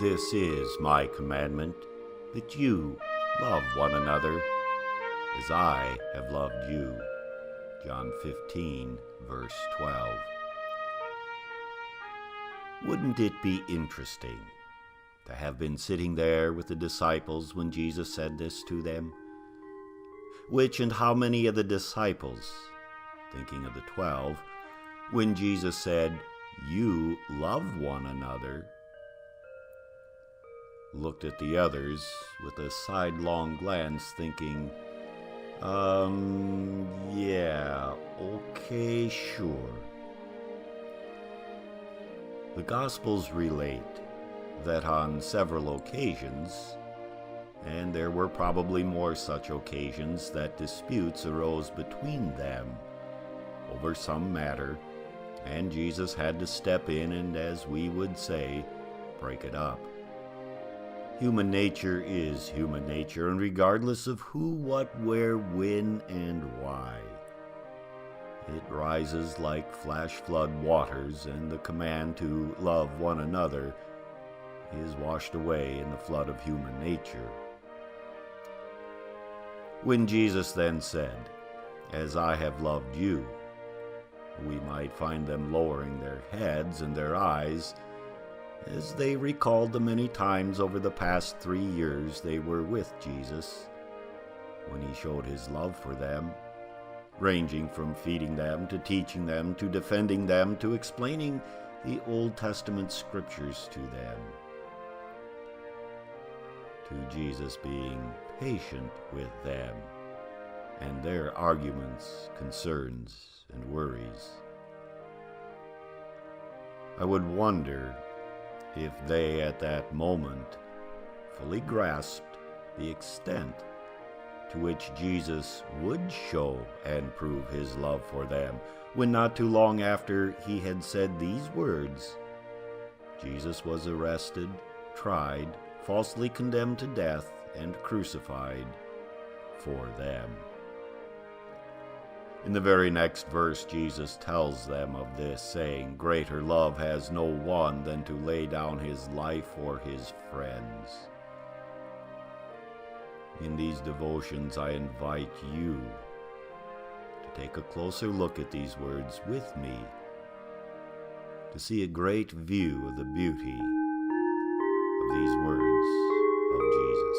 This is my commandment, that you love one another as I have loved you. John 15, verse 12. Wouldn't it be interesting to have been sitting there with the disciples when Jesus said this to them? Which and how many of the disciples, thinking of the 12, when Jesus said, "You love one another," looked at the others with a sidelong glance thinking, yeah, okay, sure. The Gospels relate that on several occasions, and there were probably more such occasions, that disputes arose between them over some matter, and Jesus had to step in and, as we would say, break it up. Human nature is human nature, and regardless of who, what, where, when, and why, it rises like flash flood waters, and the command to love one another is washed away in the flood of human nature. When Jesus then said, "As I have loved you," we might find them lowering their heads and their eyes as they recalled the many times over the past 3 years they were with Jesus, when he showed his love for them, ranging from feeding them to teaching them to defending them to explaining the Old Testament scriptures to them, to Jesus being patient with them and their arguments, concerns, and worries. I would wonder if they at that moment fully grasped the extent to which Jesus would show and prove his love for them, when not too long after he had said these words, Jesus was arrested, tried, falsely condemned to death, and crucified for them. In the very next verse, Jesus tells them of this, saying, "Greater love has no one than to lay down his life for his friends." In these devotions, I invite you to take a closer look at these words with me, to see a great view of the beauty of these words of Jesus.